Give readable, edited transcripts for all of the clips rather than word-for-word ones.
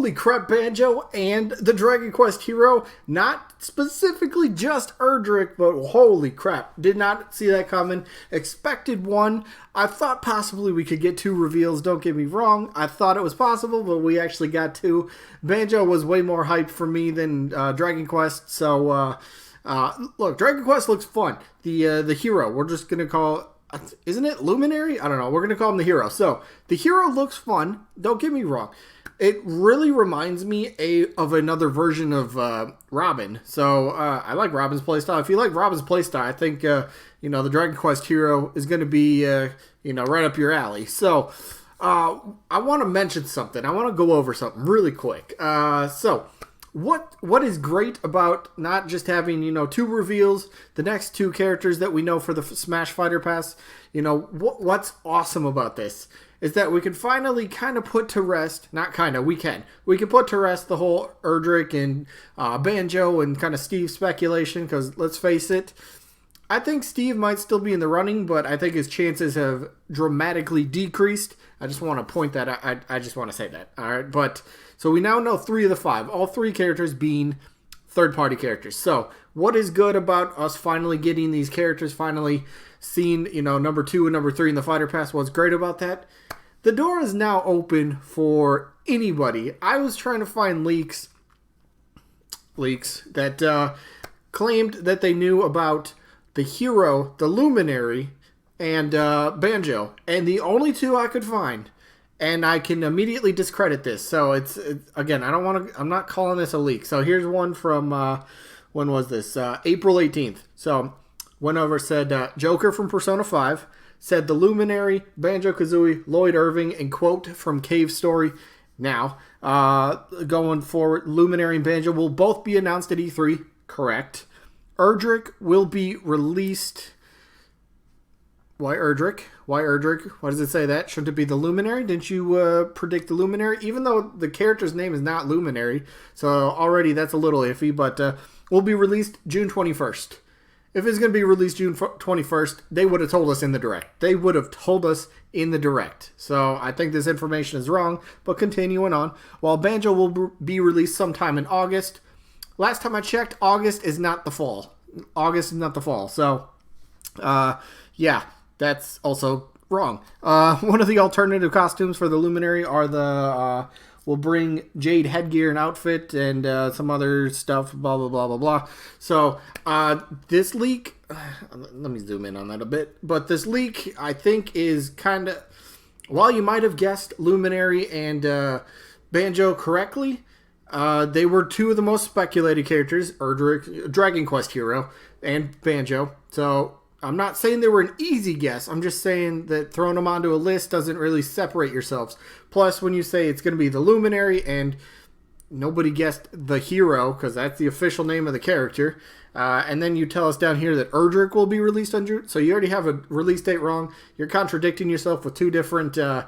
holy crap, Banjo and the Dragon Quest hero. Not specifically just Erdrick, but holy crap. Did not see that coming. Expected one. I thought possibly we could get 2 reveals. Don't get me wrong. I thought it was possible, but we actually got 2. Banjo was way more hyped for me than Dragon Quest. So, look, Dragon Quest looks fun. The hero, we're just going to call... Isn't it Luminary? I don't know. We're going to call him the hero. So, the hero looks fun. Don't get me wrong. It really reminds me of another version of Robin. So, I like Robin's playstyle. If you like Robin's playstyle, I think, the Dragon Quest hero is going to be, right up your alley. So, I want to mention something. I want to go over something really quick. What is great about not just having, 2 reveals, the next 2 characters that we know for the Smash Fighter Pass, what's awesome about this is that we can finally kind of put to rest, we can put to rest the whole Erdrick and Banjo and kind of Steve speculation, because let's face it, I think Steve might still be in the running, but I think his chances have dramatically decreased. I just want to point that out. I just want to say that. All right, but so we now know 3 of the 5, all 3 characters being third-party characters. So what is good about us finally getting these characters, finally seeing, number 2 and number 3 in the Fighter Pass? What's great about that? The door is now open for anybody. I was trying to find leaks that claimed that they knew about the hero, the Luminary, and Banjo, and the only 2 I could find, and I can immediately discredit this. So it's again, I'm not calling this a leak. So here's one from when was this? April 18th. So went over, said Joker from Persona 5 said the Luminary, Banjo-Kazooie, Lloyd Irving, and quote from Cave Story. Now, going forward, Luminary and Banjo will both be announced at E3. Correct. Erdrick will be released. Why Erdrick? Why Erdrick? Why does it say that? Shouldn't it be the Luminary? Didn't you predict the Luminary? Even though the character's name is not Luminary, so already that's a little iffy, but will be released June 21st. If it's going to be released June 21st, they would have told us in the Direct. They would have told us in the Direct. So I think this information is wrong, but continuing on. While Banjo will be released sometime in August. Last time I checked, August is not the fall. So, yeah, that's also wrong. One of the alternative costumes for the Luminary are we'll bring Jade headgear and outfit and some other stuff, blah, blah, blah, blah, blah. So, this leak, let me zoom in on that a bit, but this leak, I think, is kind of, while you might have guessed Luminary and Banjo correctly, they were 2 of the most speculated characters, Erdrick, Dragon Quest hero, and Banjo. So, I'm not saying they were an easy guess. I'm just saying that throwing them onto a list doesn't really separate yourselves. Plus, when you say it's going to be the Luminary and nobody guessed the hero, because that's the official name of the character, and then you tell us down here that Erdrick will be released on June, so you already have a release date wrong. You're contradicting yourself with 2 different... 2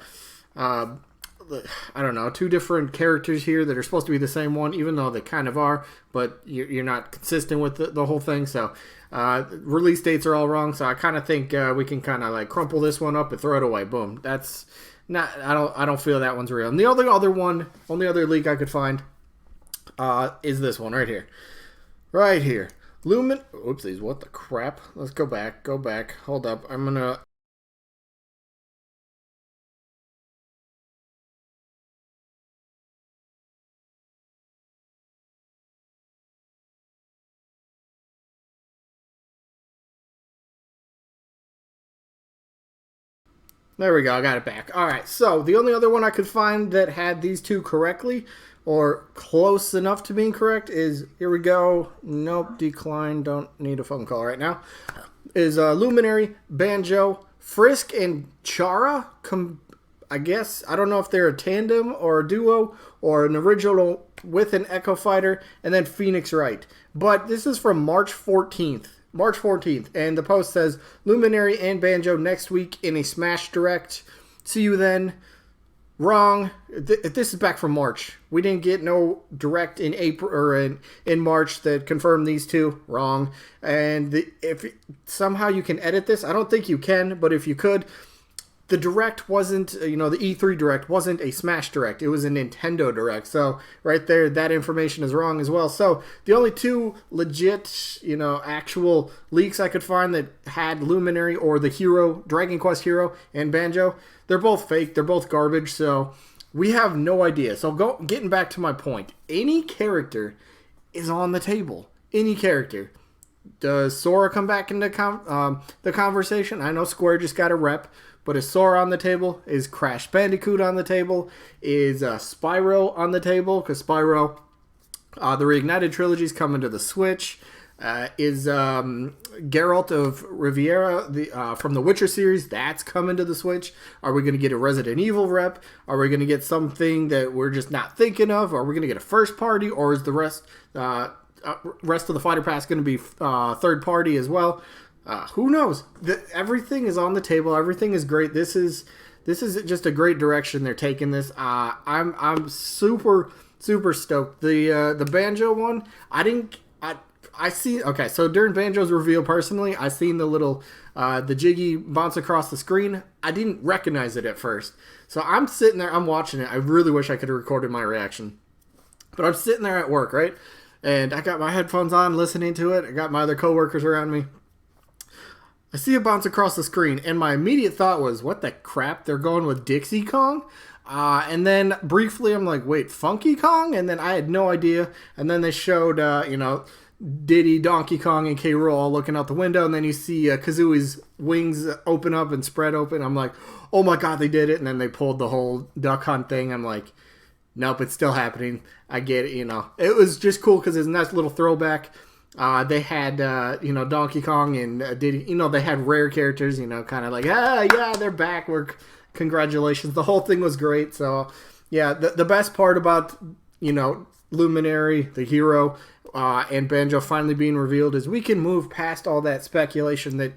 different characters here that are supposed to be the same one, even though they kind of are, but you're not consistent with the whole thing. So release dates are all wrong. So I kind of think we can kind of like crumple this one up and throw it away. Boom. That's not. I don't feel that one's real. And the only other leak I could find is this one right here. Right here. Oopsies. What the crap? Let's go back. Hold up. I'm gonna. There we go, I got it back. Alright, so the only other one I could find that had these 2 correctly, or close enough to being correct, is, here we go, nope, decline, don't need a phone call right now, is Luminary, Banjo, Frisk, and Chara, I guess, I don't know if they're a tandem or a duo, or an original with an Echo Fighter, and then Phoenix Wright. But this is from March 14th. And the post says, Luminary and Banjo next week in a Smash Direct. See you then. Wrong. This is back from March. We didn't get no Direct in April or in March that confirmed these 2. Wrong. And if somehow you can edit this, I don't think you can, but if you could, the Direct wasn't, the E3 Direct wasn't a Smash Direct. It was a Nintendo Direct. So right there, that information is wrong as well. So the only two legit, actual leaks I could find that had Luminary or the Hero, Dragon Quest Hero and Banjo, they're both fake. They're both garbage. So we have no idea. So getting back to my point, any character is on the table. Any character. Does Sora come back into the conversation? I know Square just got a rep, but is Sora on the table? Is Crash Bandicoot on the table? Is Spyro on the table? Because Spyro, the Reignited Trilogy is coming to the Switch. Is Geralt of Rivia from the Witcher series, that's coming to the Switch? Are we going to get a Resident Evil rep? Are we going to get something that we're just not thinking of? Are we going to get a first party, or is the rest of the Fighter Pass going to be third party as well? Who knows? Everything is on the table. Everything is great. This is just a great direction they're taking this. I'm super stoked. The Banjo one, I see. Okay, so during Banjo's reveal, personally, I seen the little the jiggy bounce across the screen. I didn't recognize it at first, so I'm sitting there, I'm watching it. I really wish I could have recorded my reaction, but I'm sitting there at work, right? And I got my headphones on, listening to it. I got my other coworkers around me. I see it bounce across the screen, and my immediate thought was, what the crap? They're going with Dixie Kong? And then briefly I'm like, wait, Funky Kong? And then I had no idea. And then they showed, Diddy, Donkey Kong, and K. Rool all looking out the window. And then you see Kazooie's wings open up and spread open. I'm like, oh my God, they did it. And then they pulled the whole Duck Hunt thing. I'm like, nope, it's still happening. I get it, It was just cool because it's a nice little throwback. They had, Donkey Kong and Diddy. They had rare characters, kind of like, yeah, they're back. Congratulations. The whole thing was great. So, yeah, the best part about, Luminary, the Hero, and Banjo finally being revealed is we can move past all that speculation that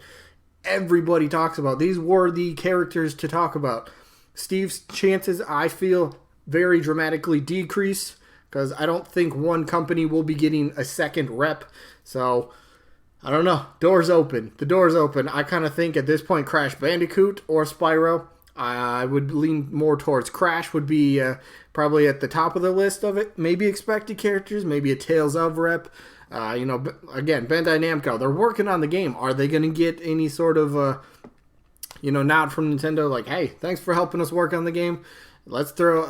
everybody talks about. These were the characters to talk about. Steve's chances, I feel, very dramatically decrease because I don't think one company will be getting a second rep. So, I don't know. Door's open. The door's open. I kind of think at this point Crash Bandicoot or Spyro. I would lean more towards Crash would be probably at the top of the list of it. Maybe expected characters, maybe a Tales of rep. Again, Bandai Namco, they're working on the game. Are they going to get any sort of, nod from Nintendo like, hey, thanks for helping us work on the game. Let's throw,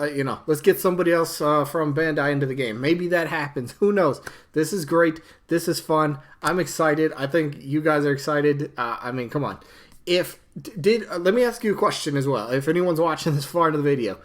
let's get somebody else from Bandai into the game. Maybe that happens. Who knows? This is great. This is fun. I'm excited. I think you guys are excited. Come on. Let me ask you a question as well. If anyone's watching this far into the video,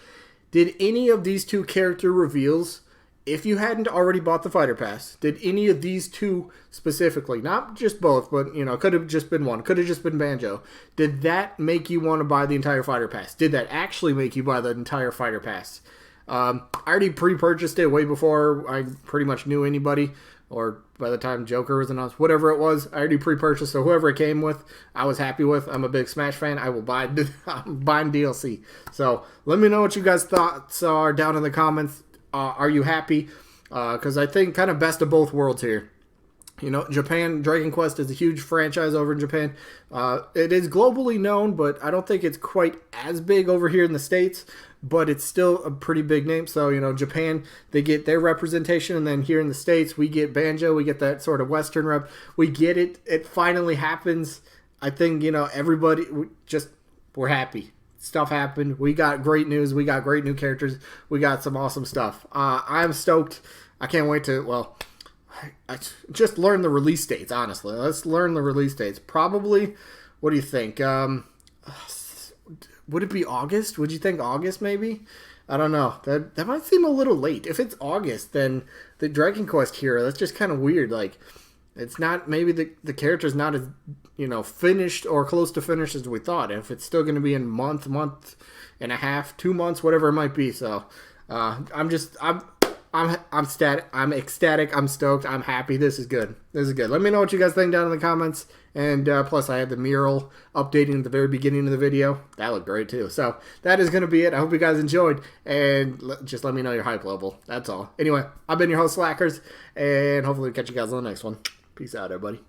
did any of these two character reveals, if you hadn't already bought the Fighter Pass, did any of these two specifically, not just both, but could have just been one, could have just been Banjo, did that make you want to buy the entire Fighter Pass? Did that actually make you buy the entire Fighter Pass? I already pre-purchased it way before I pretty much knew anybody, or by the time Joker was announced, whatever it was, I already pre-purchased, so whoever it came with, I was happy with. I'm a big Smash fan. I will buy I'm buying DLC. So let me know what you guys' thoughts are down in the comments. Are you happy? Because I think kind of best of both worlds here. Japan, Dragon Quest is a huge franchise over in Japan. It is globally known, but I don't think it's quite as big over here in the States. But it's still a pretty big name. So, Japan, they get their representation. And then here in the States, we get Banjo. We get that sort of Western rep. We get it. It finally happens. I think, everybody, we're happy. Stuff happened. We got great news. We got great new characters. We got some awesome stuff. I'm stoked. I can't wait to, I just learn the release dates, honestly. Let's learn the release dates. Probably, what do you think? Would it be August? Would you think August, maybe? I don't know. That might seem a little late. If it's August, then the Dragon Quest Hero, that's just kind of weird. Like, it's not, maybe the character's not as, finished or close to finished as we thought. If it's still going to be in month and a half, 2 months, whatever it might be. So, I'm ecstatic. I'm stoked. I'm happy. This is good. Let me know what you guys think down in the comments. And plus, I had the mural updating at the very beginning of the video. That looked great too. So that is going to be it. I hope you guys enjoyed. And just let me know your hype level. That's all. Anyway, I've been your host, Slackerz. And hopefully catch you guys on the next one. Peace out, everybody.